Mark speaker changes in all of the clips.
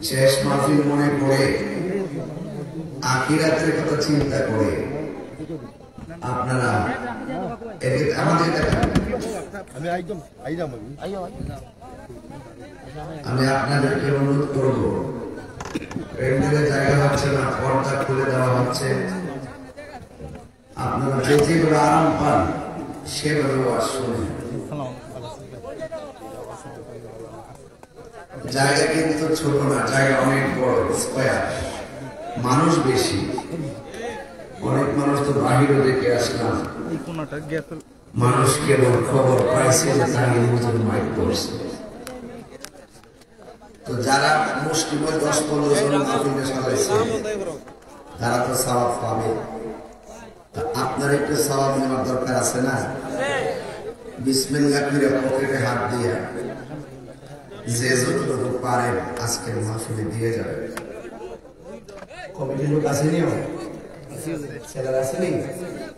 Speaker 1: শেষ মাহফিল মনে পড়ে আখিরাতের কথা চিন্তা করে আপনারা আমাদের আমি আপনাদেরকে অনুরোধ করব, প্যান্ডেলে জায়গা হচ্ছে না, পর্দা খুলে দেওয়া হচ্ছে, আপনারা যে যেগুলো আরাম পান সেগুলো শুনুন। জায়গা কিন্তু ছোট না, জায়গা অনেক বড়, স্কয়ার, মানুষ বেশি, অনেক মানুষ তো বাহিরে দেখে আসলাম, মানুষ কেবল খবর পাইছে যে তাহির হুজুর মাইক করছে। তো যারা মুসলিম 10-15 জন মাহফিলে সাজাইছে তারা তো সওয়াব পাবে, আপনার একটু সওয়াব নেওয়ার দরকার আছে না? বিসমিল্লাহ করে পকেটে হাত দিয়ে যে যতটুকু পারেন আজকের মাহফিলে দিয়ে যাবেন। কমিটির লোক আসেনিও, ছেলেরা আসেনি,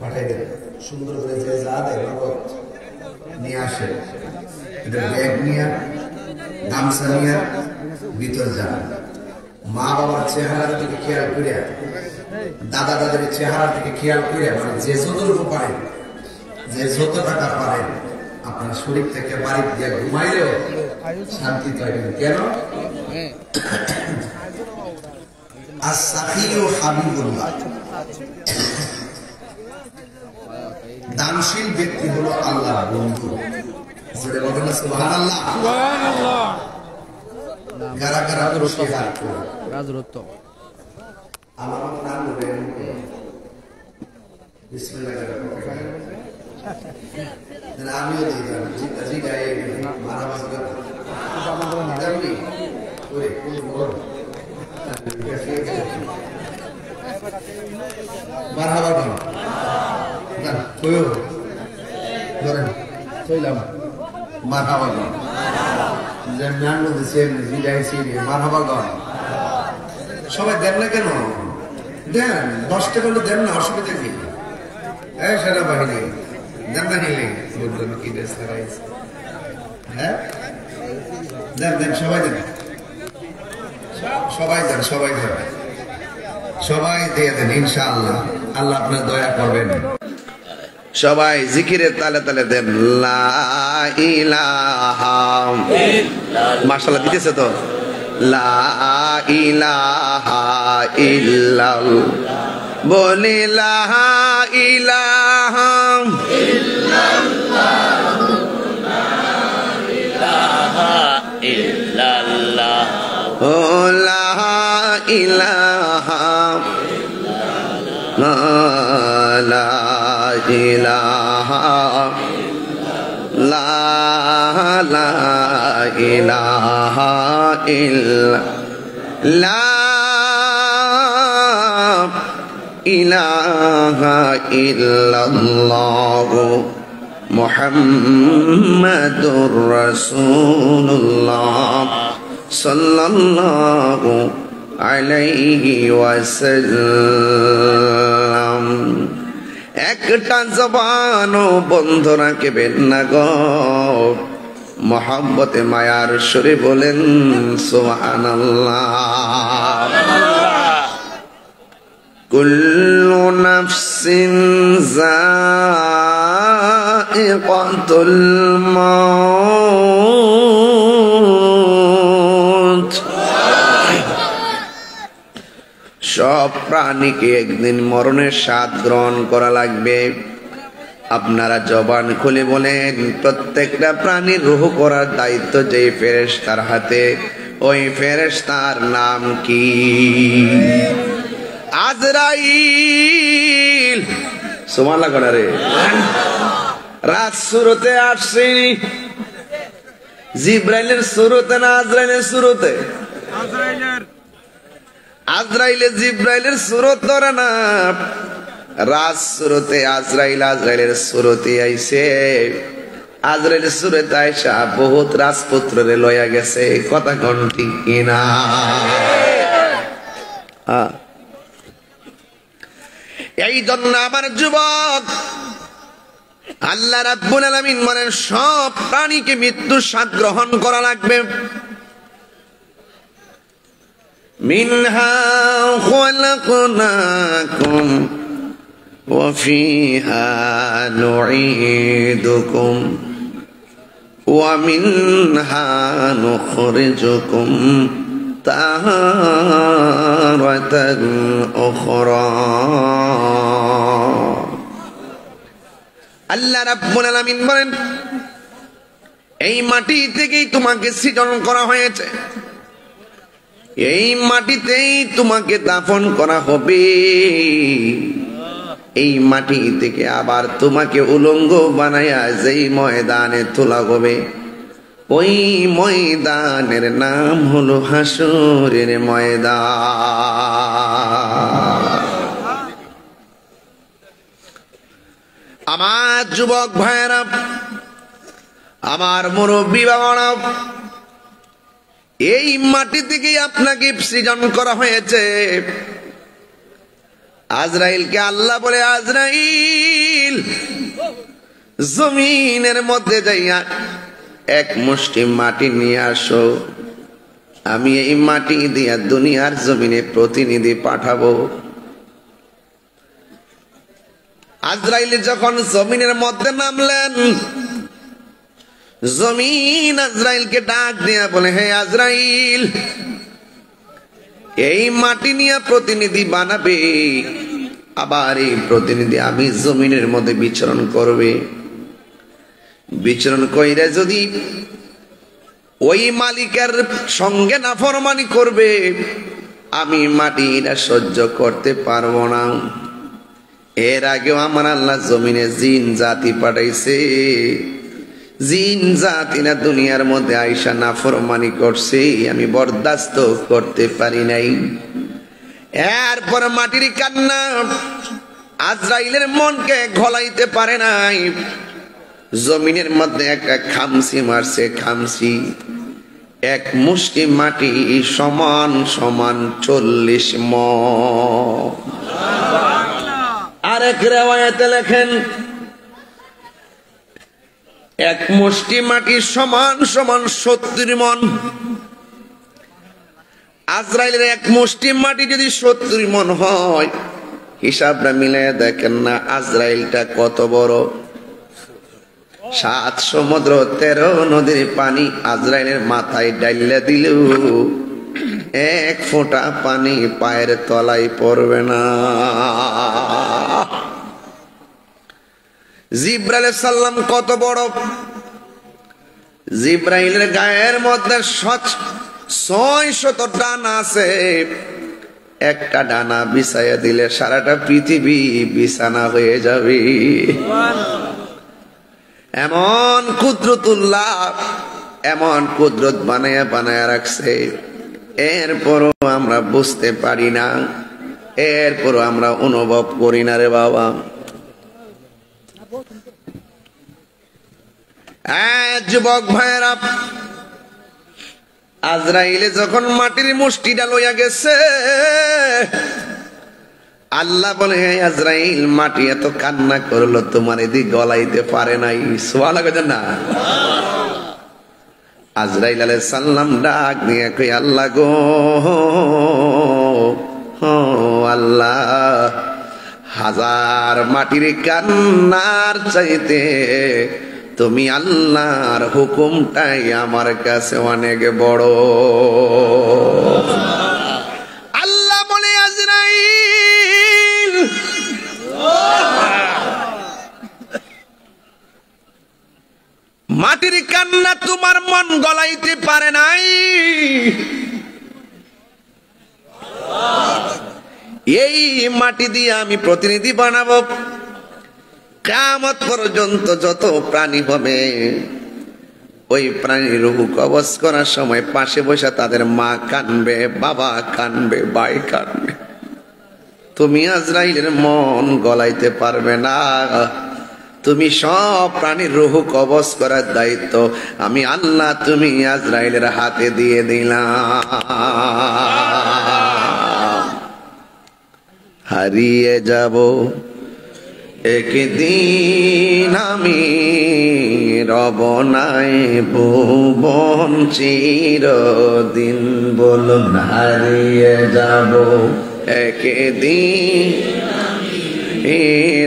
Speaker 1: পাঠাই দেবেন সুন্দর করে, যে যা দেয় নগদ নিয়ে আসে, এটা ব্যাগ নিয়ে গামছা নিয়ে ভিতর যান। মা বাবার চেহারার দিকে খেয়াল করিয়া, দাদা দাদের চেহারার দিকে খেয়াল করিয়া, মানে যে যতটুকু পারেন, যে যত টাকা পারেন, আপনার শরীর থেকে বাড়ি দিয়ে ঘুমাইলেও শান্তি পাইবেন। কেন? as-sakhiyu habibullah, দানশীল ব্যক্তি হলো আল্লাহর বন্ধু। জোরে বলেন না সুবহানাল্লাহ। সুবহানাল্লাহ। গারা গারা রুশি হাত করে রাজরত আমার নাম বলেন, বিসমিল্লাহ করে আমিও দিলাম, জিতা জিতা এই মারা মারা জানি ওরে কোন বড় মারহাবা বল না কইও ধরেন কইলাম মারহাবা বল যে নাম দিছে জিদাইছি মারহাবা বল। সবাই দেন না কেন? দেন, 10 টাকা হলে দেন না, অসুবিধা কি? এই সেনাবাহিনী দেন না, নিলে বলবেন কি দেশ হারাইছে। হ্যাঁ দেন দেন, সবাই দেন, সবাই দেন, সবাই দেন, সবাই দিয়ে দেন, ইনশাআল্লাহ আল্লাহ আপনার দয়া করবেন। সবাই জিকিরের তালে তালে দেন লা ইলাহা ইল্লাল্লাহ। মাশাআল্লাহ দিতেছে তো, লা ইলাহা ইল্লাল্লাহ, বলে লা ইলাহা ইল্লাল্লাহ, লা ইলাহা ইল্লাল্লাহ, ও লা ইলাহা লা ইলাহা লা ইলাহা ইল্লাল্লাহ, ইলাহা ইল্লাল্লাহ মুহাম্মাদুর রাসূলুল্লাহ সাল্লাল্লাহু আলাইহি ওয়াসাল্লাম। একটা জবানও বন্ধ রাখবেন না গো, মহব্বতে মায়ার সুরে বলেন সুবহানাল্লাহ। কুল্লু নাফসিন যায়িকাতুল মাউত, সব প্রাণীকে একদিন মরণের স্বাদ গ্রহণ করা লাগবে। আপনারা জবান খুলে বলেন, প্রত্যেকটা প্রাণীর রূহ করার দায়িত্ব যে ফেরেশতার হাতে, ওই ফেরেশতার নাম কি? আজরাইল। সুবহানাল্লাহ করে রে, রাত সুরতে আসছে, জিব্রাইলের সুরতে না আজরাইলের সুরতে? আজরাইলের জিব্রাইলের সুরত ধরে না, রাজ সুরতে আজরাইল, আজরাইলের সুরতে আইছে। আজরাইলের সুরতে আইসা বহুত রাজপুত্ররে লইয়া গেছে। কথা কোন ঠিক কিনা? এই জন্য আমার যুবক, আল্লাহ রাব্বুল আলামিন বলেন সব প্রাণীকে মৃত্যুর স্বাদ গ্রহণ করা লাগবে।
Speaker 2: মিনহা খলাকনাকুম ওয়া ফিহা নুঈদুকুম ওয়া মিনহা নুখরিজুকুম তারাতান উখরা। আল্লাহ রাব্বুল আলামিন বলেন, এই মাটি থেকেই তোমাকে সৃজন করা হয়েছে, এই মাটিতেই তোমাকে দাফন করা হবে, এই মাটি থেকে আবার তোমাকে উলঙ্গ বানায়া যেই ময়দানে তোলা হবে, ওই ময়দানের নাম হলো হাসরের ময়দান। আমার যুবক ভাইরা, আমার মুরব্বী বাবারা, এই মাটি থেকে আপনাকে সৃজন করা হয়েছে। আজরাইলকে আল্লাহ বলে, আজরাইল জমিনের মধ্যে যাইয়া এক মুষ্টি মাটি নিয়ে আসো, আমি এই মাটি দিয়া দুনিয়ার জমিনে প্রতিনিধি পাঠাবো। আজরাইল যখন জমিনের মধ্যে নামলেন, জমিন আজরাইলকে ডাক দিয়া বলে, হে আজরাইল, এই মাটি নিয়ে প্রতিনিধি বানাবে, আবার এই প্রতিনিধি আমি জমিনের মধ্যে বিচরণ করবে। বিচরণ কইরা যদি ওই মালিকের সঙ্গে নাফরমানি করবে, আমি মাটিটা সহ্য করতে পারবো না। এর আগেও আমার আল্লাহ জমিনে জিন জাতি পাঠাইছে, জিন জাতিরা দুনিয়ার মধ্যে আইসা নাফরমানি করছে, আমি বরদাস্ত করতে পারি নাই। এরপর মাটির কান্না আজরাইলের মনকে গলাইতে পারে নাই, জমিনের মধ্যে একটা খামসি মারছে, খামসি এক মুষ্টি মাটি সমান সমান 40 মণ। আরেক রিওয়ায়াতে লেখেন, এক মুষ্টি মাটি সমান সমান 70 মণ। আজরাইলের এক মুষ্টি মাটি যদি 70 মণ হয়, হিসাবটা মিলাইয়া দেখেন না আজরাইলটা কত বড়। 7 সমুদ্র 13 নদীর পানি আজরাইলের মাথায় ডাইলা দিলেও এক ফোঁটা পানি পায়ের তলায় পড়বে না। জিবরাইল আলাইহিস সালাম কত বড়, জিবরাইলের গায়ের মধ্যে 600 ডানা আছে, একটা ডানা বিছাইয়া দিলে সারাটা পৃথিবী বিছানা হয়ে যাবে। এমন কুদরতুল্লাহ, এমন কুদরত বানায়া বানায়া রাখছে, এরপরও আমরা বুঝতে পারি না, এরপরও আমরা অনুভব করি না রে বাবা। যুবক ভাইরা, আজরাইলে যখন মাটির মুষ্টিটা লইয়া গেছে, আল্লাহ বলে, আজরাইল মাটি এত কান্না করলো, তোমার এদিক গলাইতে পারে নাই। সুবহানাল্লাহ না? আজরাইল আলাইহিস সালাম ডাক দিয়ে কই, আল্লাহ গো, আল্লাহ, হাজার মাটির কান্নার চাইতে তুমি আল্লাহর হুকুমটাই আমার কাছে অনেক বড়। আল্লাহ বলে, আজরাইল মাটির কান্না তোমার মন গলাইতে পারে নাই, এই মাটি দিয়ে আমি প্রতিনিধি বানাবো। কিয়ামত পর্যন্ত যত প্রাণী হবে, ওই প্রাণীর রূহ কবজ করার সময় পাশে বসে তাদের মা কানবে, বাবা কানবে, ভাই কানবে। তুমি আজরাইলের মন গলাইতে পারবে না, তুমি সব প্রাণীর রূহ কবজ করার দায়িত্ব আমি আল্লাহ, তুমি আজরাইলের হাতে দিয়ে দিলাম। হারিয়ে যাব একদিন আমি রব নাই ভুবন চিরদিন, বলুন হারিয়ে যাব একদিন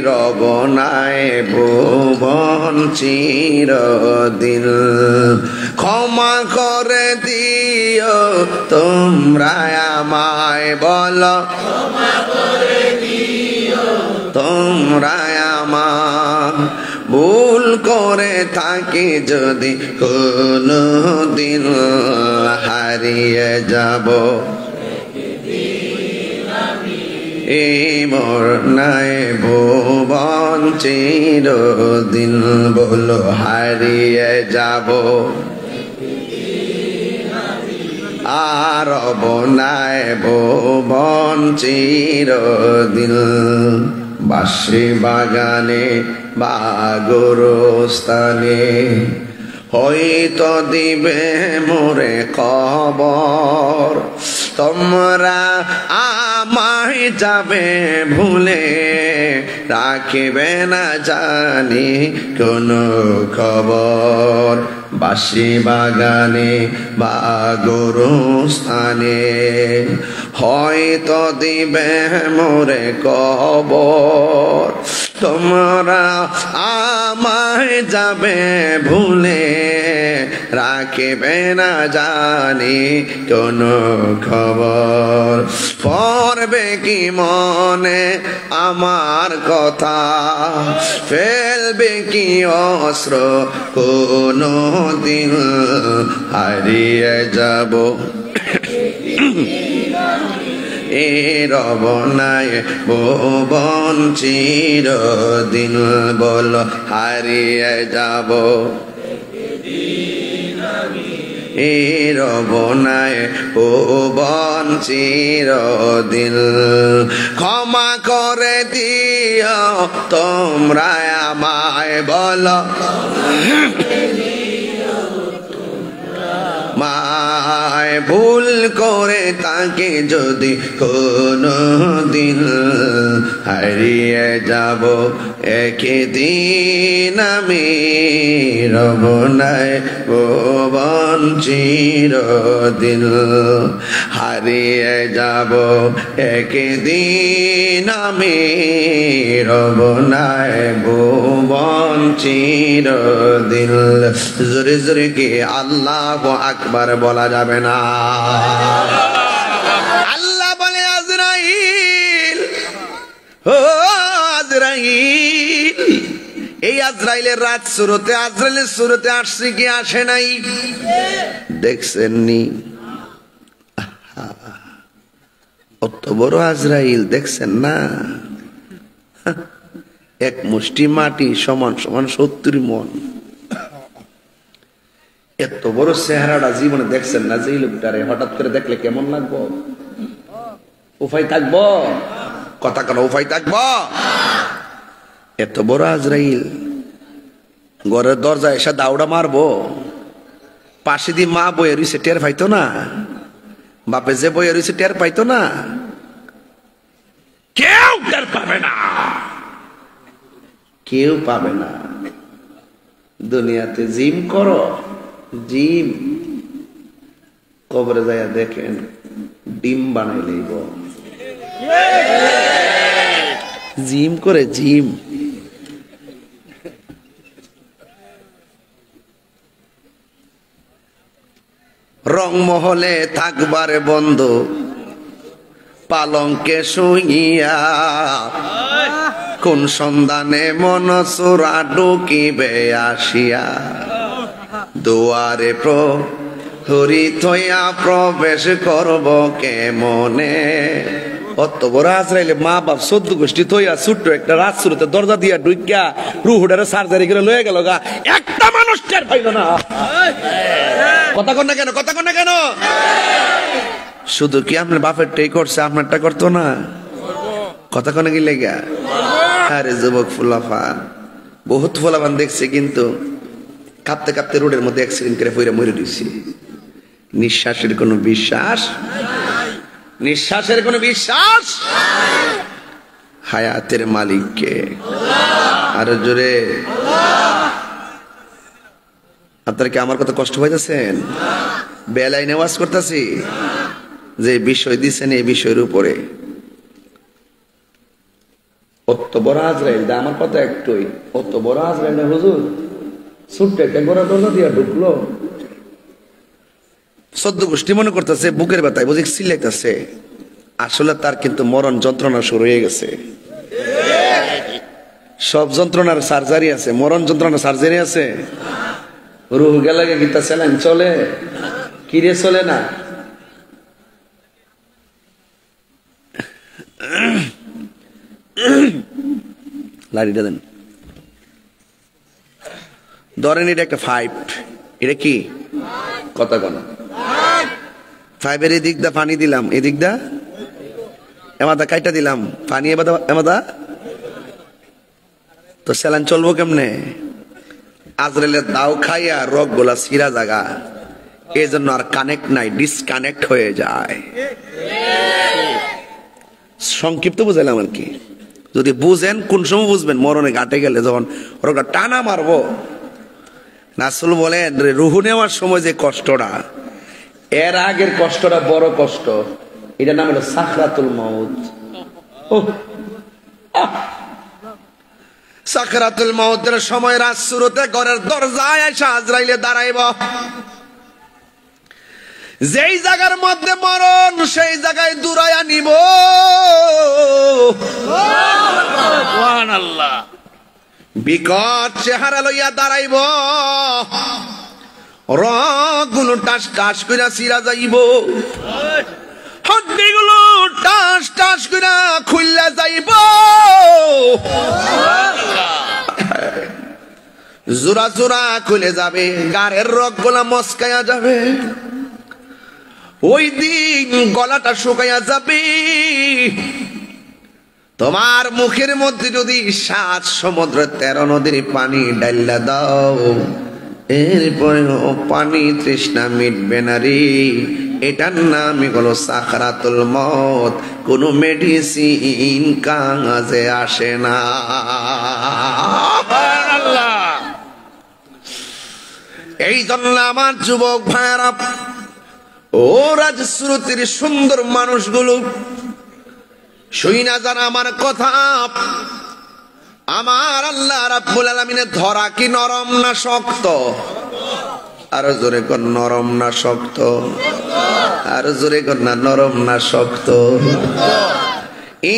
Speaker 2: রব নাই ভুবন চিরদিন। ক্ষমা করে দিও তোমরা আমায়, বলো তোমরা আমার ভুল করে থাকি যদি কোনো দিন হারিয়ে যাব এই মোর নাই ভুবন চিরদিন, বলো হারিয়ে যাব আর বনায় ভুবন চিরদিন। বাঁশি বাগানে বা গোরস্থানে হয়তো দিবে মোরে খবর, তোমরা আমায় যাবে ভুলে রাখিবে না জানি কোনো খবর। বাঁশি বাগানে বা গোরস্থানে হয়তো দিবে মোরে খবর, তোমরা আমায় যাবে ভুলে রাখিবে না জানি কোনো খবর। পড়বে কি মনে আমার কথা, ফেলবে কি অস্ত্র কোনো দিন হারিয়ে যাব এ রব নাই ভুবন চিরদিন, বল হারিয়ে যাব এ রব নাই ভুবন চিরদিন। ক্ষমা করে দিও তোমরা আমায়, বলো মায় ভুল করে তাকে যদি কোনো দিন হারিয়ে যাব একদিন আমি রব নাই ভুবন চিরদিন, হারিয়ে যাব একদিন আমি রব নাই ভুবন চিরদিন। জোরে জোরে কি আল্লাহু আকবার বলা যাবে না? আল্লাহ বলে আজরাইল, ও আজরাইল, এই আজরাইলের রাত শুরুতে আজরাইলের শুরুতে আসছে কি আসে নাই? দেখছেন নি? অত বড় আজরাইল দেখছেন না? এক মুষ্টি মাটি সমান সমান 70 মন। এত বড় চেহারাটা জীবনে দেখছেন না? যে লোকটারে হঠাৎ করে দেখলে কেমন লাগবো? উপায় থাকবো? কথা কেন উপায় থাকবো? এত বড় আজরাইল ঘরের দরজা এসে দাউড়া মারবো, পাশে দিয়ে মা বয়ে রয়েছে টের পাইতো না, বাপে যে বয়ে রয়েছে টের পাইতো না, কেউ টের পাবে না, কেউ পাবে না। দুনিয়াতে জিম করো, জিম, কবরে যাইয়া দেখেন ডিম বানাই লইব, জিম করে জিম। রংমহলে থাকবারে বন্ধু পালঙ্কে শুইয়া, কোন সন্ধানে মন চোরা ঢুকিবে আসিয়া, দুয়ারে প্রহরী থইয়া প্রবেশ করব কেমনে। অত বড় আজরাইলে মা বাপ 14 গোষ্ঠী থইয়া ছোট্ট একটা রাত শুরুতে দরজা দিয়া ঢুকিয়া রুহুডারে সার্জারি করে লয়ে গেল গা, একটা মানুষ টের পাইল না। কথা কন না কেন? কথা কন না কেন? শুধু কি আপনার বাপেরটাই করছে, আপনারটা করতো না? কথা কনে কি লেগা? আরে যুবক ফুলাফান, বহুত ফুলাফান দেখছে কিন্তু কাঁপতে কাঁপতে রোডের মধ্যে অ্যাক্সিডেন্ট করে পইরা মরে দিছে। নিঃশ্বাসের কোনো বিশ্বাস, নিঃশ্বাসের কোনো বিশ্বাস, হায়াতের মালিককে আরো জোরে। আপনারা কি আমার কথা কষ্ট পাইতেছেন? বেলায় নেওয়াজ করতেছি যে বিষয় দিচ্ছেন এই বিষয়ের উপরে। অত বড় আজরাইল, আমার কথা একটুই, অত বড় আজরাইল না হুজুর, ছোট্ট একটা গোড়া দরজা দিয়া ঢুকলো, 14 গোষ্ঠী মনে করতেছে বুকের ব্যথায় বুঝি চিল্লাইতেছে, আসলে তার কিন্তু মরণ যন্ত্রণা শুরু হয়ে গেছে। সব যন্ত্রণার সার্জারি আছে, মরণ যন্ত্রণার সার্জারি আছে। রুহ গেলে গীতা স্যালাইন চলে, কিরে চলে না? লাড়িটা দেন, ধরেন এটা একটা 5, এটা কি কথা গণা 5-এর এদিক দা পানি দিলাম, এদিক দা এমাদা কাইটা দিলাম পানি, এমাদা তো স্যালাইন চলবো কেমনে? আজরাইলের দাও খাইয়া রোগ গোলা সিরা জাগা, এই জন্য আর কানেক্ট নাই, ডিসকানেক্ট হয়ে যায়। সংক্ষিপ্ত বুঝাইলাম আর কি। যদি বুঝেন কোন সময় বুঝবেন, মরণে ঘাটে গেলে যখন রোগটা টানা মারবো। রাসূল বলেন রুহু নেওয়ার সময় যে কষ্টটা, এর আগের কষ্টটা বড় কষ্ট, এটার নাম হলো সাকরাতুল মাউত। সাকরাতুল মাউতের সময় রাত শুরুতে ঘরের দরজায় এসে আজরাইলে দাঁড়াইব। যেই জায়গার মধ্যে মরণ সেই জায়গায় দূরাইয়া নিব। সুবহানাল্লাহ। বিকট চেহারা লইয়া দাঁড়াইব, রগগুলো টাস টাস কইরা ছিঁড়া যাইব, হাড্ডিগুলো টাস টাস কইরা খুইলা যাইব, জোড়া জোড়া খুলে যাবে, গাড়ের রগগুলা মস্কাইয়া যাবে। ওই দিন গলাটা শুকাইয়া যাবে। তোমার মুখের মধ্যে যদি 7 সমুদ্র 13 নদীর পানি ডাইলা দাও, এরপরে পানি তৃষ্ণা মিটবে না রে। এটার নামই হলো সাকরাতুল মউত। কোনো মেডিসিন কাজে আসে না। এই জন্য আমার যুবক ভাইরা, ও রাজশ্রুতির সুন্দর মানুষগুলো, শুইনা যারা আমার কথা, আমার আল্লাহ রাব্বুল আলামিনের ধরা কি নরম না শক্ত? আর জোরে কর নরম না শক্ত? আর জোরে কর না নরম না শক্ত?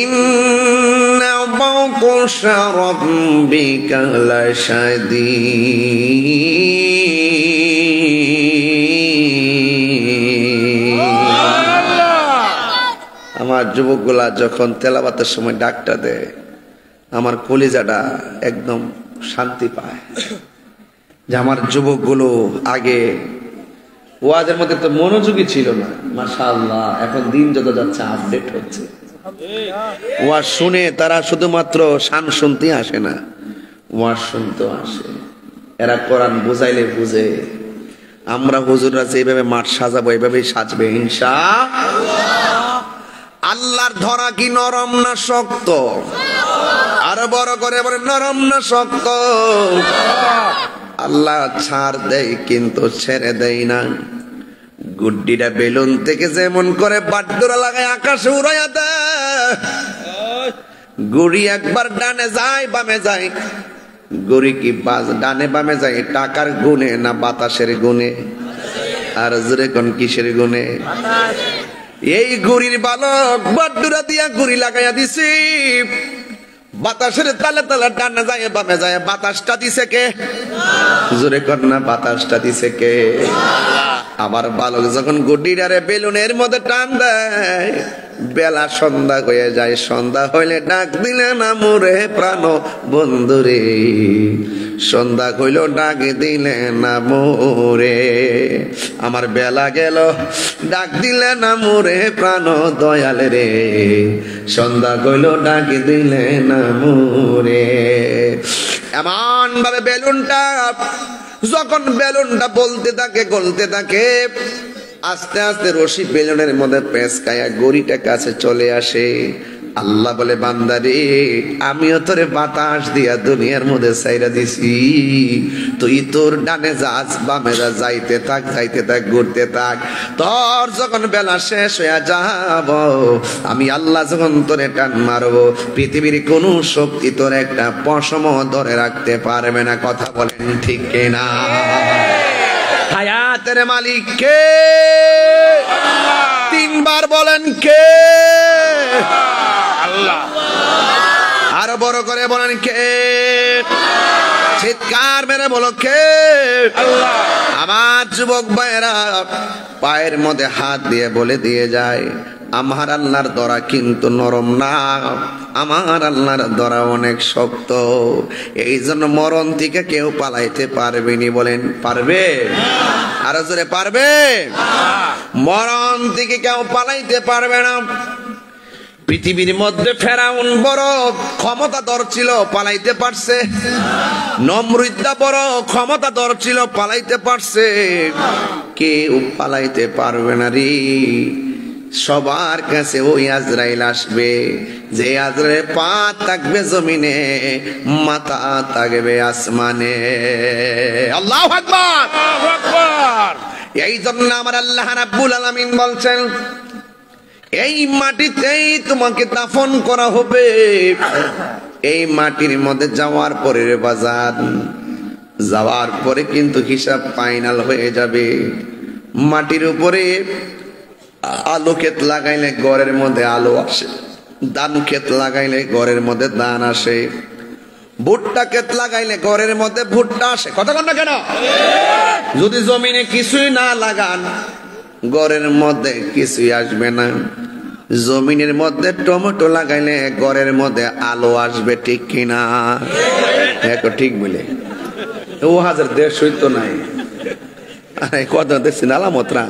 Speaker 2: ইন্না বাতাশা রাব্বিকা লাশাদীদ। আমার যুবকগুলা যখন তেলাওয়াতের সময় ডাকটা দেয়, আমার কলিজাটা একদম শান্তি পায়। যে আমার যুবকগুলো আগে ওয়াজের মধ্যে তো মনোযোগী ছিল না, মাশাআল্লাহ এখন দিন যত যাচ্ছে আপডেট হচ্ছে। ওয়াজ শুনে তারা শুধুমাত্র শান শুনতে আসে না, ওয়াজ শুনতে আসে। এরা কোরআন বুঝাইলে বুঝে। আমরা হুজুররা যেভাবে মাঠ সাজাবো এইভাবেই সাজবে ইনশাআল্লাহ। আল্লাহর ধরা কি নরম না শক্ত? আরো বড় করে বলে নরম না শক্ত? আল্লাহ ছাড় দেয় কিন্তু ছেড়ে দেয় না। গুড্ডিটা বেলুন থেকে যেমন করে বাট্টুরা লাগায় আকাশে উড়াইয়া দেয়, গুড়ি একবার ডানে যায় বামে যায়। গুড়ি কি ডানে বামে যায় টাকার গুণে না বাতাসের গুণে? আর জোরে কোন কিসের গুণে? এই গুড়ির বালক বাট্টুরা দিয়া গুড়ি লাগাইয়া দিছি, বাতাসের তালে তালে ডানে যায় বামে যায়। বাতাসটা দিছে কে? জোরে কর না, বাতাসটা দিছে কে? আমার বালক যখন গুডিটারে বেলুনের মধ্যে টান দেয়, বেলা সন্ধ্যা হয়ে যায়। সন্ধ্যা হইলে ডাক দিলে না মোরে প্রাণ বন্ধুরে, সন্ধ্যা হইল ডাক দিলে না মোরে। আমার বেলা গেল ডাক দিলে না মোরে প্রাণ দয়াল রে, সন্ধ্যা হইল ডাক দিলে না মোরে। এমন ভাবে বেলুনটা যখন বেলুনটা বলতে থাকে গলতে থাকে, আস্তে আস্তে রশি বেলুনের মধ্যে পেঁচকায়া গড়িটা কাছে চলে আসে। আল্লাহ বলে বান্দারে আমিও তোরে বাতাস দিয়া দুনিয়ার মধ্যে ছাইরা দিছি, তুই তোর ডানে যাস বামে যা, যাইতে থাক ঘুরতে থাক। তোর যখন বেলা শেষ হয়ে যাব, আমি আল্লাহ যখন তোরে টান মারবো, পৃথিবীর কোন শক্তি তোর একটা পশম ধরে রাখতে পারবে না। কথা বলেন ঠিক কিনা? হায়াতের মালিক কে? তিনবার বলেন কে? আল্লাহ। আরো বড় করে বলেন কে? চিৎকার মেরে বলো কে? আল্লাহ। আমার যুবক ভাইয়েরা পায়ের মধ্যে হাত দিয়ে বলে দিয়ে যায়, আমার আল্লাহর দরা কিন্তু নরম না, আমার আল্লাহর দরা অনেক শক্ত। এই জন্য মরণ থেকে কেউ পালাইতে পারবেনি। বলেন পারবে? আরো জোরে পারবে? মরণ থেকে কেউ পালাইতে পারবে না। পৃথিবীর মধ্যে ফেরাউন বড় ক্ষমতাধর ছিল, পালাইতে পারছে। নমরুদা বড় ক্ষমতাধর ছিল, পালাইতে পারছে। কেউ পালাইতে পারবে না রে। সবার কাছে ওই আজরাইল আসবে, যে আজরাইল পা থাকবে জমিনে, মাথা থাকবে আসমানে। আল্লাহু আকবার, আল্লাহু আকবার। এই জন্য আমার আল্লাহ রাব্বুল আলামিন বলছেন, এই মাটিতেই তোমাকে দাফন করা হবে। এই মাটির মধ্যে যাওয়ার পরে রে বাজার, যাওয়ার পরে কিন্তু হিসাব ফাইনাল হয়ে যাবে। মাটির উপরে আলু ক্ষেত লাগাইলে ঘরের মধ্যে আলু আসে, ধান ক্ষেত লাগাইলে ঘরের মধ্যে ধান আসে, ভুট্টা ক্ষেত লাগাইলে ঘরের মধ্যে ভুট্টা আসে। কথা কন না কেন? যদি জমিনে কিছুই না লাগান, ঘরের মধ্যে কিছুই আসবে না। জমিনের মধ্যে টমেটো লাগাইলে ঘরের মধ্যে আলু আসবে। ঠিক কিনা? দেখো ঠিক বলে ও 1150 তো নাই। আরে কথা দেখছেন আলামতরা,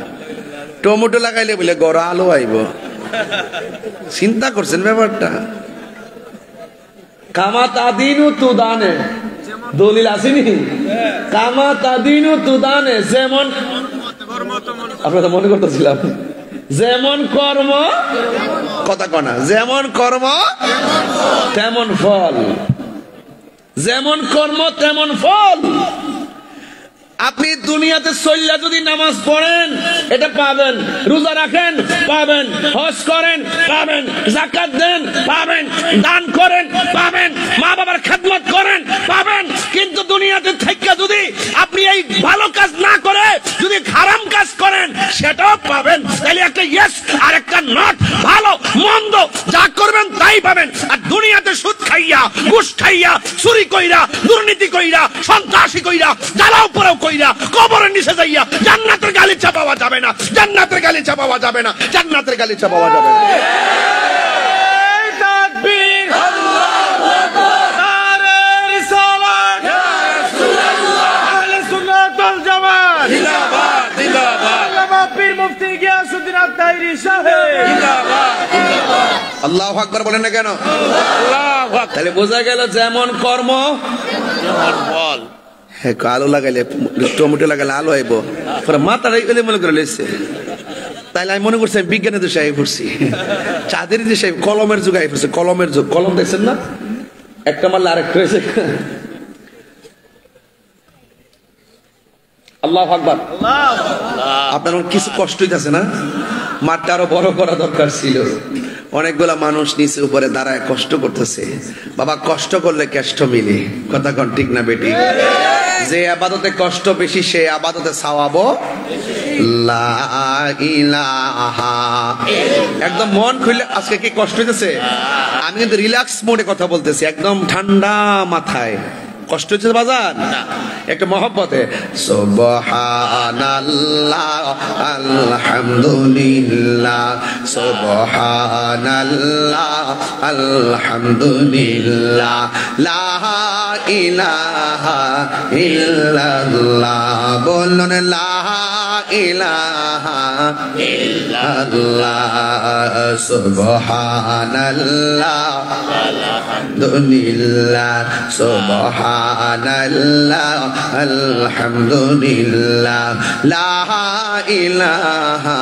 Speaker 2: টমেটো লাগাইলে বলে ঘরে আলু আইব। চিন্তা করছেন ব্যাপারটা? কামা তাদিনু তুদানে দলিল আসেনি? কামা তাদিনু তুদানে, যেমন আপনারা মনে করতেছিলাম, যেমন কর্ম, কথা কনা, যেমন কর্ম তেমন ফল, যেমন কর্ম তেমন ফল। আপনি দুনিয়াতে চললে যদি নামাজ পড়েন এটা পাবেন, রোজা রাখেন পাবেন, হজ করেন পাবেন, যাকাত দেন পাবেন, দান করেন পাবেন, মা বাবার খেদমত করেন পাবেন। কিন্তু দুনিয়াতে থেকে যদি আপনি এই ভালো কাজ না করে যদি হারাম কাজ করেন সেটাও পাবেন। তাহলে একটা ইয়েস আর একটা নট, ভালো মন্দ যা করবেন তাই পাবেন। আর দুনিয়াতে সুদ খাইয়া, ঘুষ খাইয়া, চুরি কইরা, দুর্নীতি কইরা, সন্ত্রাসী কইরা, জ্বালাও পোড়াও কইরা কবরের নিচে যাইয়া জান্নাতের গালিচা পাওয়া যাবে না, জান্নাতের গালিচা পাওয়া যাবে না, জান্নাতের গালিচা পাওয়া যাবে না। তাকবীর, আল্লাহু আকবার, নারে রিসালাত, ইয়া রাসূলুল্লাহ, আহলে সুন্নাত ওয়াল জামাত জিন্দাবাদ, জিন্দাবাদ, আল্লামা পীর মুফতি গিয়াসউদ্দিন আত-তাইরি সাহেব জিন্দাবাদ, জিন্দাবাদ। আল্লাহু আকবার বলেন না কেন? আল্লাহু আকবার। তাহলে বোঝা গেল যেমন কর্ম তেমন ফল। আলু লাগাইলে, টমেটো লাগাইলে আলু আইব, মাথাটা মনে করে লেছে। তাইলে আমি মনে করছি বিজ্ঞানের দেশে আই পড়ছি, চাঁদের দেশে কলমের যুগ আই পড়ছে। কলমের যুগ, কলম দেখছেন না? একটা মারলে আরেকটা হয়েছে। আল্লাহু আকবার। আপনার কিছু কষ্ট হইতেছে না? মাঠটা আরো বড় করা দরকার ছিল। অনেকগুলা মানুষ নিচে উপরে দাঁড়ায় কষ্ট করতেছে। বাবা, কষ্ট করলে কেষ্ট মিলে। কথা কন ঠিক না বেটি? যে আবাদতে কষ্ট বেশি সে আবাদতে সওয়াবও লা ইলাহা। একদম মন খুলে, আজকে কি কষ্ট হইতেছে? আমি কিন্তু রিল্যাক্স মোডে কথা বলতেছি, একদম ঠান্ডা মাথায়। কষ্ট হচ্ছে বাজার? একটা মহব্বতে সুবহানাল্লাহ আলহামদুলিল্লাহ, সুবহানাল্লাহ আলহামদুলিল্লাহ, লা ইলাহা ইল্লাল্লাহ। বলুন লা ইলাহা ইল্লাল্লাহ, সুবহানাল্লাহ আলহামদুলিল্লাহ, সুবহানাল্লাহ সুবহানাল্লাহ আলহামদুলিল্লাহ লা ইলাহা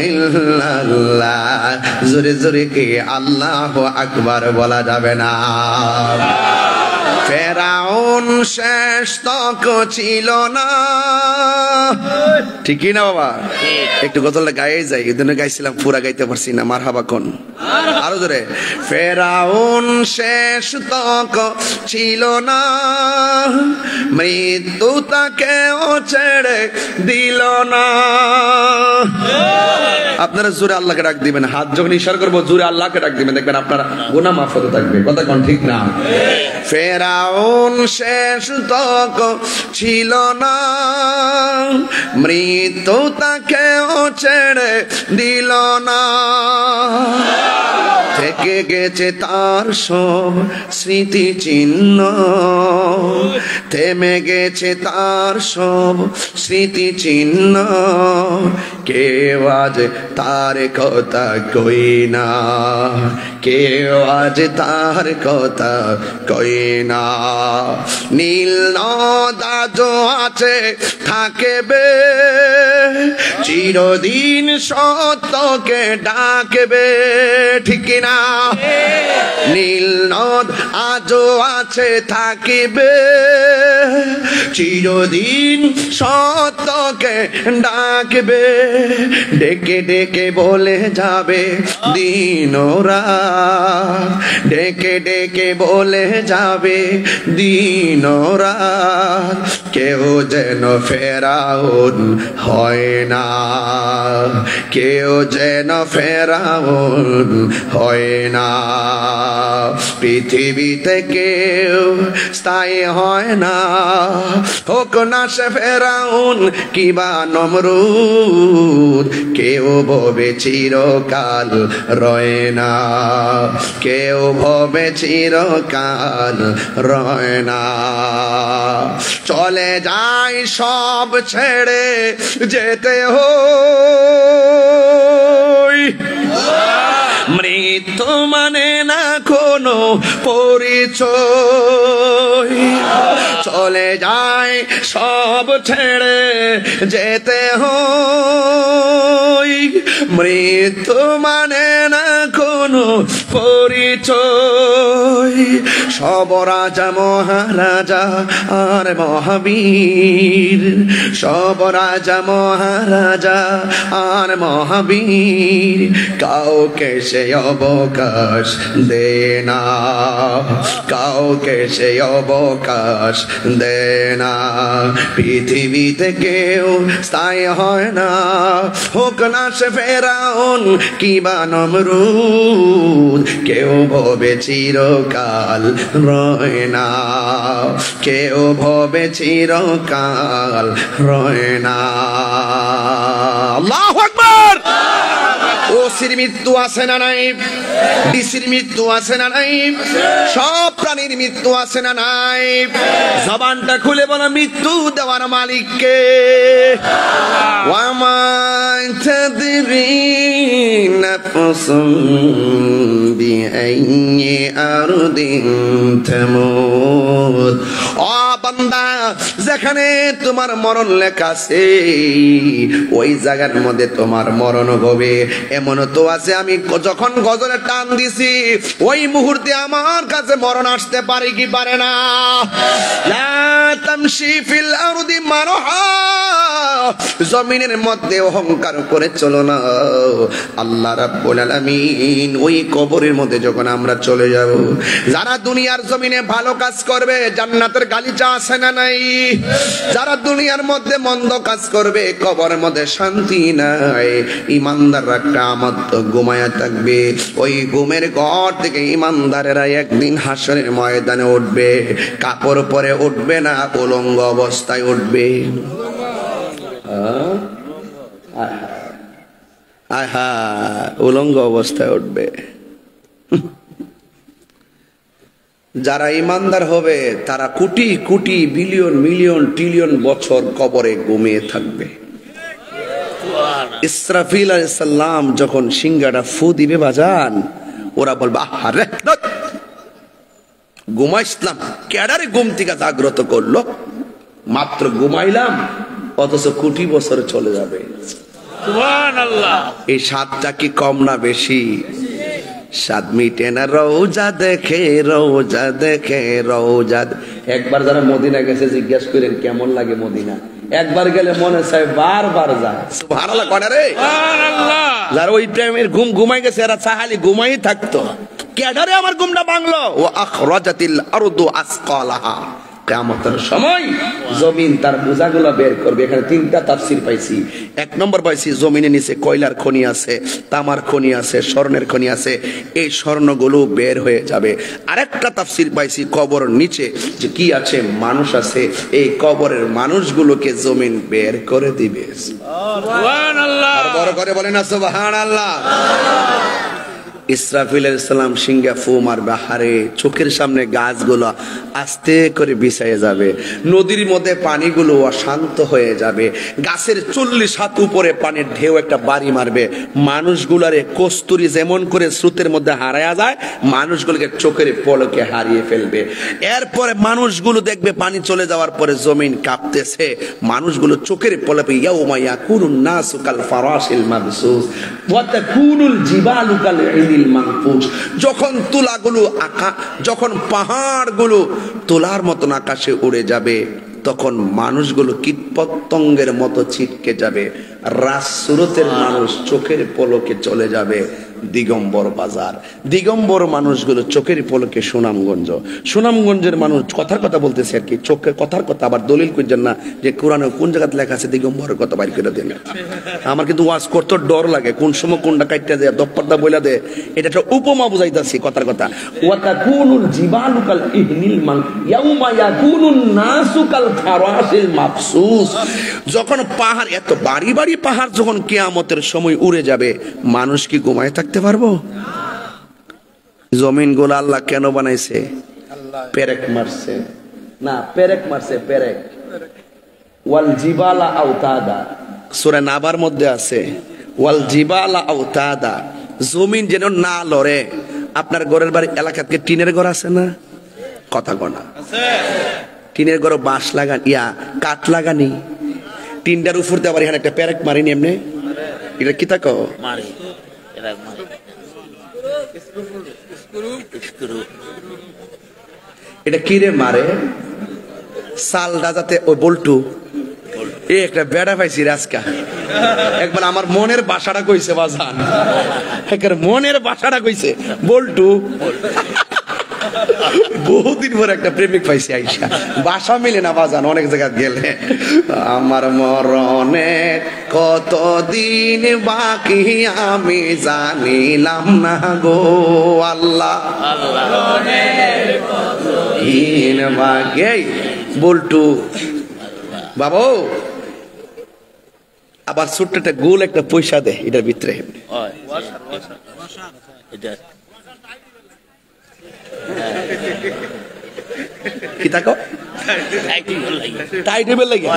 Speaker 2: ইল্লাল্লাহ। জোরে জোরে কি আল্লাহু আকবার বলা যাবে না? ফেরাউন শেষ তক ছিল না, ঠিক না বাবা? একটু গজলটা গায়ে যাই, এজন্য গাইছিলাম, পুরা গাইতে পারছি না। মারহাবা কোন আরো জোরে। ফেরাউন শেষ তক ছিল না, মৃত্যু তাকেও ছেড়ে দিল না। আপনারা জোরে আল্লাহকে ডাক দিবেন, হাত যখন ইশারা করবো জোরে আল্লাহকে ডাক দিবেন, দেখবেন আপনারা গুনাহ মাফ হতে থাকবে। কথা কোন ঠিক না? ফেরাউন শেষ তক ছিল না, মৃত্যু তাকেও ছেড়ে দিল না। থেকে গেছে তার সব স্মৃতি চিহ্ন, থেমে গেছে তার সব স্মৃতি চিহ্ন। কেউ আজ তার কথা কই না, কেউ আজ তার কথা কই না। নীল নদ আজও আছে থাকবে, চিরদিন সত্যকে ডাকবে, ঠিক না? নীল নদ আজও আছে থাকিবে, চিরদিন সত্যকে ডাকবে। ডেকে ডেকে বলে যাবে দিন রাত, ডেকে ডেকে বলে যাবে দিন রাত। কেউ যেন ফেরাউন হয় না, কেউ যেন ফেরাউন হয় না। পৃথিবীতে কেউ স্থায়ী হয় না, হোক না সে ফেরাউন কিবা নমরুদ। কেউ ভবে চিরকাল রয় না, কেউ ভবে চিরকাল রয় না। চলে যায় সব ছেড়ে যেতে হয়, মৃত্যু মানে না কোনো পরিচয়। চলে যায় সব ছেড়ে যেতে হয়, মৃত্যু মানে না কোনো পরিচয়। সব রাজা মহারাজা আর মহাবীর, সব রাজা মহারাজা আর মহাবীর, কাউকে সে অবকাশ দে না, কাউকে সে অবকাশ দে না। পৃথিবীতে কেউ স্থায়ী হয় না, হোক না সে ফেরাউন কিবা নমরুদ। কেউ ভবে চিরকাল রয় না, কেউ ভবে চিরকাল রয় না। আল্লাহু আকবার। ওসির মৃত্যু আছে না নাই? ডিসির মৃত্যু আছে না নাই? সব প্রাণীর মৃত্যু আছে না নাই? জবানটা খুলে বলো, মৃত্যু দেওয়ার মালিক কে? ওয়ামা তাদরি নাফসুম বিআইয়ি আরদিন তামুত। ও বান্দা, যেখানে তোমার মরণ লেখা আছে ওই জায়গার মধ্যে তোমার মরণ হবে। এমন তো আছে আমি যখন গজলে টান দিছি ওই মুহূর্তে আমার কাছে মরণ আসতে পারে কি পারে না? লা তামশি ফিল আরদি মারহা, জমিনের মধ্যে অহংকার করে চলো না। আল্লাহ রাব্বুল আলামিন ওই কবরের মধ্যে যখন আমরা চলে যাব, যারা দুনিয়ার জমিনে ভালো কাজ করবে জান্নাতের গালিচা আছে না নাই? যারা দুনিয়ার মধ্যে মন্দ কাজ করবে কবরের মধ্যে শান্তি নাই। ইমানদাররা কিয়ামত ঘুমায়া থাকবে, ওই ঘুমের ঘর থেকে ইমানদারেরা একদিন হাসরের ময়দানে উঠবে। কাপড় পরে উঠবে না, উলঙ্গ অবস্থায় উঠবে। আহা, উলঙ্গ অবস্থায় উঠবে। যারা ইমানদার হবে তারা crore crore billion million trillion বছর কবরে ঘুমিয়ে থাকবে। ইসরাফিল আলাইহিস সালাম যখন সিংহাটা ফু দিবে বাজান, ওরা বলবে আহারে ঘুমাইছিলাম, ক্যাডারে ঘুম থেকে জাগ্রত করলো, মাত্র ঘুমাইলাম, অথচ কোটি বছর চলে যাবে।
Speaker 3: সুবহানাল্লাহ।
Speaker 2: এই স্বাদটা কি কম না বেশি? স্বাদ মিটে না রওজা দেখে, রওজা দেখে, রওজা। একবার যারা মদিনা গেছে জিজ্ঞাসা করেন কেমন লাগে মদিনা, একবার গেলে মনে চায় বারবার যায়। সুবহানাল্লাহ কয় না রে?
Speaker 3: সুবহানাল্লাহ।
Speaker 2: যারা ওই টাইমের ঘুম ঘুমাই গেছে এরা চাহালি ঘুমাই থাকতো। কেডারে আমার ঘুমটা ভাঙলো? ওয়া আখরাজাতিল আরদু আসকালাহা, কিয়ামতের সময় জমিন তার বোঝাগুলো বের করবে। এখানে তিনটা তাফসীর পাইছি। এক নম্বর পাইছি জমিনের নিচে কয়লার খনি আছে, তামার খনি আছে, স্বর্ণের খনি আছে, এই স্বর্ণগুলো বের হয়ে যাবে। আরেকটা তাফসীর পাইছি কবর নিচে যে কি আছে, মানুষ আছে, এই কবরের মানুষগুলোকে জমিন বের করে দিবে।
Speaker 3: সুবহানাল্লাহ।
Speaker 2: আর বড় করে বলেন না সুবহানাল্লাহ। ইসরাফিল আলাইহিস সালাম সিংহা ফু মারবে, হারে চোখের সামনে গাছগুলো আস্তে করে বিছায়ে যাবে, নদীর মধ্যে পানিগুলো অশান্ত হয়ে যাবে, গাছের 40 হাত উপরে পানির ঢেউ একটা বাড়ি মারবে, মানুষগুলারে কস্তুরি যেমন করে স্রোতের মধ্যে হারায়া যায়, মানুষগুলোকে চোখের পলকে হারিয়ে ফেলবে। এরপরে মানুষগুলো দেখবে পানি চলে যাওয়ার পরে জমিন কাঁপতেছে, মানুষগুলো চোখের পলকে ইয়াউমা ইয়াকুনুন নাসু কাল ফারাশিল মাবসুস ওয়া তাকুনুল জিবালু কাল যখন তুলাগুলো যখন পাহাড়গুলো তোলার মতন আকাশে উড়ে যাবে, তখন মানুষগুলো কীটপতঙ্গের মতো ছিটকে যাবে, রাসূলতের মানুষ চোখের পলকে চলে যাবে দিগম্বর বাজার, দিগম্বর মানুষগুলো চোখের পলকে সুনামগঞ্জ, সুনামগঞ্জের মানুষ কথার কথা বলতেছে আর কি, চোখের কথার কথা। আবার দলিল করছেন না যে কোরআনে কোন জায়গাতে লেখা আছে দিগম্বরের কথা বাইর করে দেন। আমার কিন্তু ওয়াজ করতে ডর লাগে, কোন সময় কোনটা কাটতে দেয়, দপ্পরটা বইলা দেয়, এটা একটা উপমা বুঝাইতাছি কথার কথা। ওয়া তাকুনুল জিবালু কাল ইহনিল মান ইয়াউমা ইয়াকুনুন নাসু কাল ফারাশিল মাবসুস, যখন পাহাড় এত বাড়ি বাড়ি পাহাড় যখন কিয়ামতের সময় উড়ে যাবে, মানুষ কি ঘুমায় থাকতে পারবো? জমিন গুলো আল্লাহ কেন বানাইছে? পেরেক মারছে না, পেরেক মারছে, পেরেক। ওয়াল জিবালা আওতাদা, সূরা নাবার মধ্যে আছে ওয়াল জিবালা আওতাদা, জমিন যেন না লড়ে। আপনার ঘরের বাড়ি এলাকাতে টিনের ঘর আছে না? কথা কনা টিনের ঘর বাঁশ লাগান, কাঠ লাগানি, টিনটার উপর দিয়ে আবার এখানে একটা পেরেক মারিনি এমনি, এটা কি তাকো
Speaker 3: মারি
Speaker 2: এটা কিরে মারে সালটা যাতে ওই বল্টু এই একটা বেড়া পাইছি রাজকা। একবার আমার মনের বাসাটা কইছে বাজান, একবার মনের বাসাটা কইছে বল্টু। বহুদিন পর একটা প্রেমিক পাইছি আইসা, বাসা মিলে না বাজান অনেক জায়গা গেলে। আমার মরণে কতদিন বাকি আমি জানিলাম না গো আল্লাহ, দিন বাকি। বল্টু বাবু আবার ছোট্ট একটা গোল একটা পয়সা দে এটার ভিতরে, কি তাকো টাইটেবল লাগে,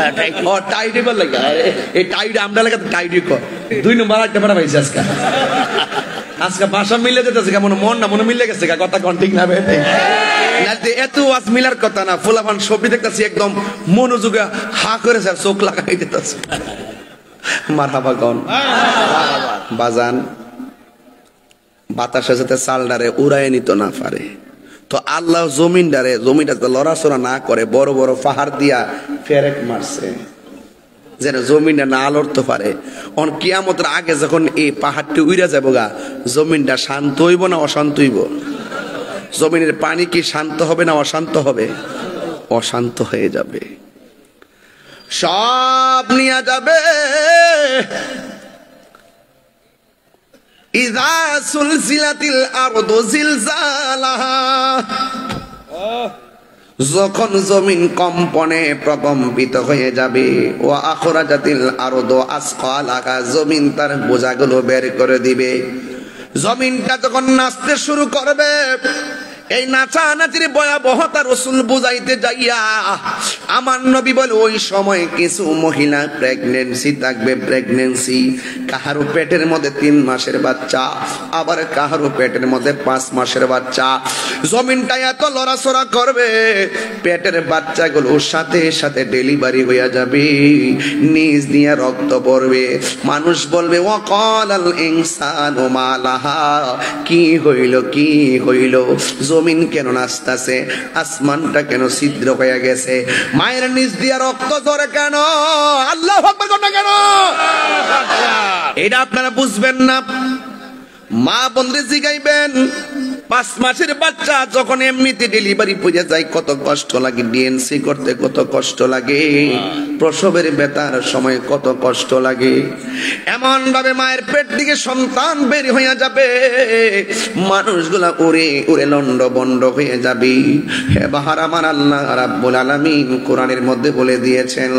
Speaker 2: ও টাইটেবল লাগে, এই টাইট আমরা লাগে টাইটই কর। 2 নম্বর একটা বেড়া পাইছে আজকে, আজকে বাসা মিলে যেতেছে, কেমন মন না মনে মিলে গেছে, কথা কোন ঠিক না বেটে এত ওয়াজ মিলার কথা না। ফুলাফান ছবি দেখতেছি একদম মনোযোগে হা করেছে আর চোখ লাগাই দিতেছে। মারহাবা গন বাজান, বাতাসে যাতে চালডারে উড়ায় নিত না পারে, তো আল্লাহ জমিনটা লড়াচড়া না করে বড় বড় পাহাড় দিয়া ফেরেক মারছে যেন জমিনটা না লড়তে পারে। অন কিয়ামতের আগে যখন এই পাহাড়টি উইরা যাবো গা, জমিনটা শান্ত হইব না অশান্ত হইব? জমিনের পানি কি শান্ত হবে না অশান্ত হবে? অশান্ত হয়ে যাবে, সব নিয়ে যাবে। ইযা সুলসিলাতিল আরদু জিলজালাহা, যখন জমিন কম্পনে প্রকম্পিত হয়ে যাবে। ওয়া আখরাজাতিল আরদু আসকালাহা, জমিন তার বোঝাগুলো বের করে দিবে। জমিনটা যখন নাচতে শুরু করবে, এই নাচানাচির ভয়াবহতা রাসূল বুঝাইতে যাইয়া আমার নবী বলে ওই সময় কিছু মহিলা প্রেগন্যান্সি থাকবে, প্রেগন্যান্সি কাহারো পেটের মধ্যে 3 মাসের বাচ্চা, আবার কাহারো পেটের মধ্যে 5 মাসের বাচ্চা। জমিনটা এত লড়াচড়া করবে, পেটের বাচ্চাগুলো সাথে সাথে ডেলিভারি হয়ে যাবে, নিজ দিয়ে রক্ত পড়বে। মানুষ বলবে ওয়াকালাল ইনসানু মা লাহা, কি হইল কি হইল, জমিন কেন নাচতাছে, আসমানটা কেন ছিদ্র হয়ে গেছে, মায়ের নিচ দিয়ে রক্ত ঝরে কেন, আল্লাহু আকবার বলেন কেন? এটা আপনারা বুঝবেন না। মা বন্ধে জিগাইবেন 5 মাসের বাচ্চা যখন এমনিতে ডেলিভারি পড়ে যায় কত কষ্ট লাগে, ডিএনসি করতে কত কষ্ট লাগে, প্রসবের ব্যথার সময় কত কষ্ট লাগে। এমন ভাবে মায়ের পেট থেকে সন্তান বের হয়ে যাবে, মানুষগুলা উড়ে উড়ে লন্ড বন্ড হয়ে যাবে। হে বাহার আমার আল্লাহ রাব্বুল আলামিন কোরআনের মধ্যে বলে দিয়েছেন,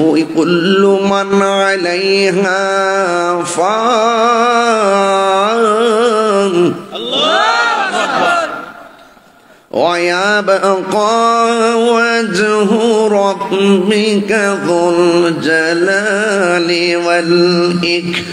Speaker 2: ওই কুল্লু মান আলাইহা ফান, আল্লাহু আকবার, ويبقى وجه ربك ذو الجلال والإكرام।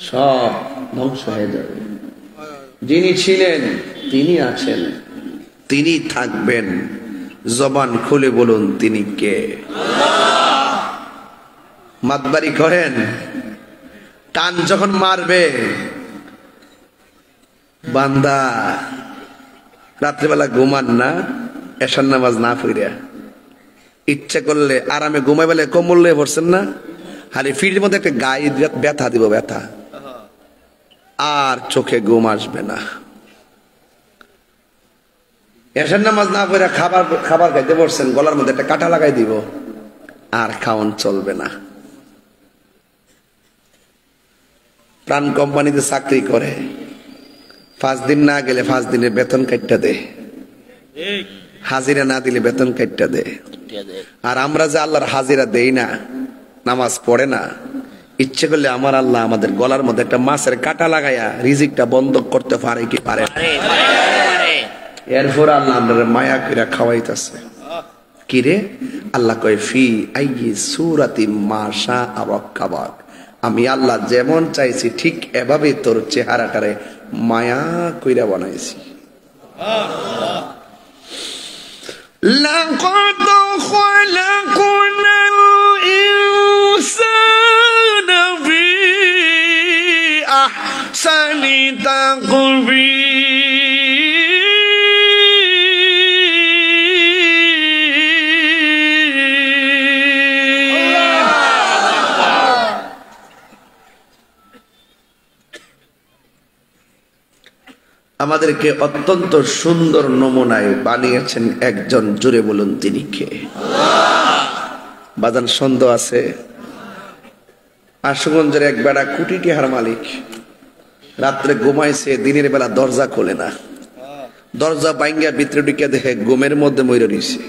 Speaker 2: সব ধ্বংস হয়ে যাবে। যিনি ছিলেন তিনি আছেন, তিনি থাকবেন। জবান খুলে বলুন তিনি কে? মাতবাড়ি করেন, টান যখন মারবে বান্দা রাত্রিবেলা ঘুমান না, এশার নামাজ না পড়িয়া ইচ্ছা করলে আরামে ঘুমাই বলে কম্বল নিয়ে পড়ছেন না, হারি ফিটের মধ্যে একটা গায়ে ব্যথা দিব, ব্যথা, আর চোখে ঘুম আসবে না। এশার নামাজ না পড়ে খাবার খাইতে বসছেন, গলার মধ্যে একটা কাঁটা লাগাই দিব, আর খাওয়ান চলবে না। প্রাণ কোম্পানিতে চাকরি করে, 5 দিন না গেলে 5 দিনের বেতন কাটটা দে, হাজিরা না দিলে বেতন কাটটা দে। আর আমরা যে আল্লাহর হাজিরা দেই না, নামাজ পড়ে না, ইচ্ছে করলে আমার আল্লাহ আমাদের গলার মধ্যে একটা মাছের কাঁটা লাগাইয়া রিজিকটা বন্ধ করতে পারে কি পারে? এরপর আল্লাহ আমাদের মায়া করে খাওয়াইতেছে। কি রে? আল্লাহ কয় ফি আইয়ি সূরাতি মা শাআ রাক্কাবাক, আমি আল্লাহ যেমন চাইছি ঠিক এভাবে তোর চেহারাটারে মায়া কইরা বানাইছি। লাকাদ খালাকনাল ইনসানা ফি আহসানি আমাদেরকে অত্যন্ত সুন্দর নমুনায় বানিয়েছেন একজন, জোরে বলুন তিনি কে? বাজান সন্দেহ আছে? আশুগঞ্জের এক বেড়া কোটি টাকার মালিক, রাত্রে ঘুমাইছে, দিনের বেলা দরজা খোলে না, দরজা ভাঙ্গা ভিতরে ঢুকে দেখে ঘুমের মধ্যে মইরা রইছে।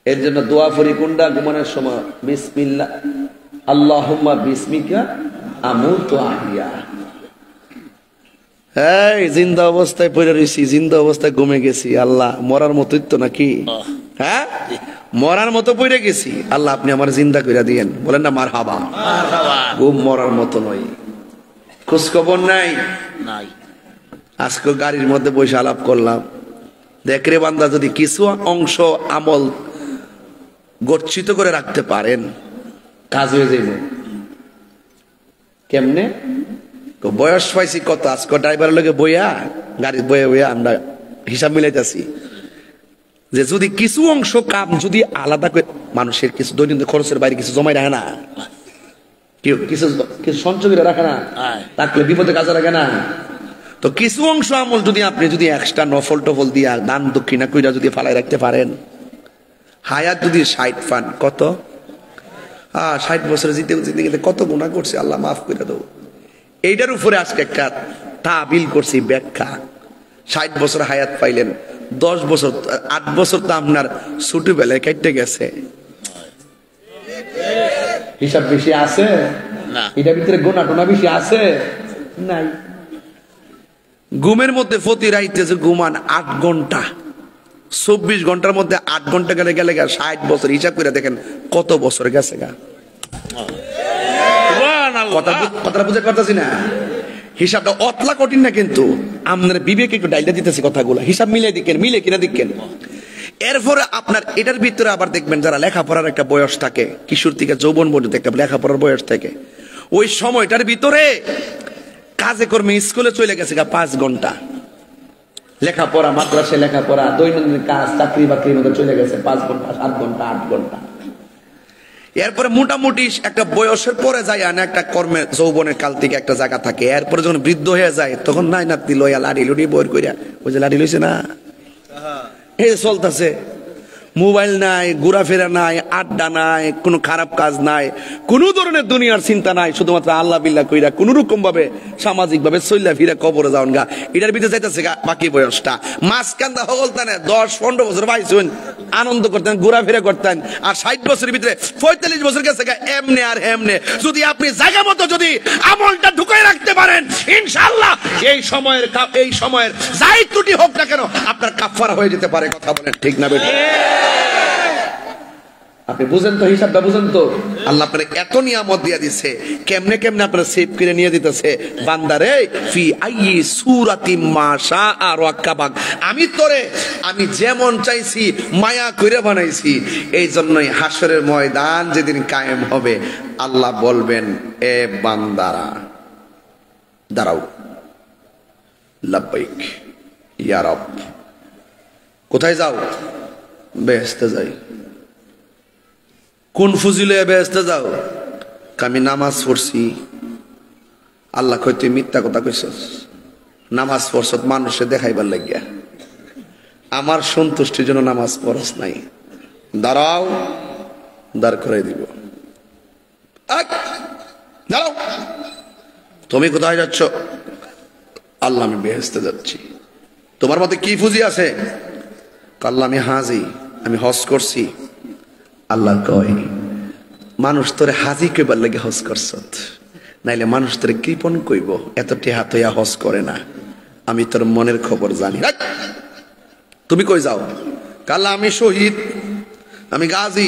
Speaker 2: এর জন্য দোয়া করি কোনটা? ঘুমানোর সময় বিসমিল্লাহ আল্লাহুম্মা বিসমিকা আমুতু আহিয়া। এই জিন্দা অবস্থায় পড়ে রয়েছি, জিন্দা অবস্থায় ঘুমে গেছি, আল্লাহ মরার মতোই তো নাকি? হ্যাঁ, মরার মতো পড়ে গেছি, আল্লাহ আপনি আমার জিন্দা করে দিয়েন। বলেন না মারহাবা। ঘুম মরার মতো নয়, খোঁজ খবর নাই। আজকে গাড়ির মধ্যে বসে আলাপ করলাম, দেখ রে বান্দা, যদি কিছু অংশ আমল গচ্ছিত করে রাখতে পারেন কাজ হয়ে যাইব। কেমনে? বয়স পাইছি কত, আজকে ড্রাইভারের লগে বইয়া গাড়ি বয়ে বইয়া আমরা হিসাব মিলাইতেছি যে যদি কিছু অংশ কাম যদি আলাদা করে, মানুষের কিছু দৈনন্দিন খরচের বাইরে কিছু জমাই রাখে না, কেউ কিছু কিছু সঞ্চয় করে রাখে না, রাখলে বিপদে কাজে রাখে না, তো কিছু অংশ আমল যদি আপনি যদি এক্সট্রা নফল টফল দিয়া দান দক্ষিণা কইরা যদি ফালাই রাখতে পারেন, হায়াত যদি 60 পান, কত 60 বছরে জিতে কত গুনাহ করছে, আল্লাহ মাফ করে দাও। এইটার উপরে আজকে একটা তাবিল করছি ব্যাখ্যা। 60 বছর হায়াত পাইলেন, 10 বছর 8 বছর তো আপনার ছোটবেলায় কেটে গেছে। হিসাব বেশি আছে
Speaker 3: না।
Speaker 2: এটার ভিতরে গোনা টোনা বেশি আছে নাই। ঘুমের মধ্যে প্রতি রাইতে যে ঘুমান 8 ঘন্টা, 24 ঘন্টার মধ্যে 8 ঘন্টা গেলে গেলে 60 বছর, হিসাব করে দেখেন কত বছর গেছে গা। কথাটা বুঝতে পারতেছি না? হিসাবটা অতলা কঠিন না, কিন্তু আপনার বিবেকে একটু ডাইলটা দিতেছি কথাগুলো, হিসাব মিলে দিকেন, মিলে কিনা দিকেন। এরপরে আপনার এটার ভিতরে আবার দেখবেন যারা লেখাপড়ার একটা বয়স থাকে, কিশোর থেকে যৌবন পর্যন্ত একটা লেখাপড়ার বয়স থাকে, ওই সময়টার ভিতরে কাজে কর্মে স্কুলে চলে গেছে 5 ঘন্টা, লেখাপড়া মাদ্রাসায় লেখাপড়া, দৈনন্দিন কাজ চাকরি বাকরির মধ্যে চলে গেছে 5 ঘন্টা 7 ঘন্টা 8 ঘন্টা। এরপরে মোটামুটি একটা বয়সের পরে যায় না একটা কর্মের যৌবনের কাল থেকে একটা জায়গা থাকে। এরপরে যখন বৃদ্ধ হয়ে যায় তখন নাই নাতি লইয়া লাড়ি লুড়ি বই করিয়া, ওই যে লাড়ি লইছে না, এই চলতেছে, মোবাইল নাই, ঘোরাফেরা নাই, আড্ডা নাই, কোনো খারাপ কাজ নাই, কোন ধরনের দুনিয়ার চিন্তা নাই, শুধুমাত্র আল্লাহ বিল্লাহ কইরা কোন রকম ভাবে সামাজিক ভাবে চইলা ফিরা কবরে যাওন গা। এটার ভিতরে যাইতেছে গা বাকি বয়সটা। মাঝখানটা হগলতেন 10-15 বছর পাইছেন, আনন্দ করতেন, ঘোরাফেরা করতেন, আর 60 বছরের ভিতরে 45 বছর গেছে গা এমনে আর হেমনে। যদি আপনি জায়গা মতো যদি আমলটা ঢুকাই রাখতে পারেন, ইনশাআল্লাহ এই সময়ের যাই ত্রুটি হোক না কেন আপনার কাফারা হয়ে যেতে পারে। কথা বলেন ঠিক না বেঠিক? আপনি বুঝেন তো, হিসাবটা বুঝেন তো? আল্লাহ আপনার এত নিয়ামত দিয়ে দিছে, কেমনে কেমনে আপনার সেভ করে নিয়ে দিতেছে। বান্দারে ফি আইয়ি সূরাতিম মা শাআ রাক্কাবাক, আমি যেমন চাইছি মায়া করে বানাইছি। এই জন্যই হাসরের ময়দান যেদিন কায়েম হবে আল্লাহ বলবেন, এ বান্দারা দাঁড়াও, লাব্বাইক ইয়া রব। কোথায় যাও? বেহেশতে যাই। কোন ফজিলে বেহেশতে যাও? আমি নামাজ পড়ছি। আল্লাহ কই তুই মিথ্যা কথা কইছস, নামাজ পড়ছ মানুষে দেখাইবার লাগিয়া, আমার সন্তুষ্টির জন্য নামাজ পড়স নাই। দাঁড়াও, দাঁড় করাই দিব। দাঁড়াও, তুমি কোথায় যাচ্ছ? আল্লাহ আমি বেহেশতে যাচ্ছি। তোমার মতে কি ফুজি আছে? আল্লাহ আমি হাজি, আমি হজ করছি। আল্লাহ কয়, মানুষ তোরে হাজি কইবার লাগে হজ করছ, নাইলে মানুষ তোরে কৃপণ কইব, এত টেহা তৈয়া হজ করে না। আমি তোর মনের খবর জানি। তুমি কই যাও? আল্লাহ আমি শহীদ, আমি গাজী।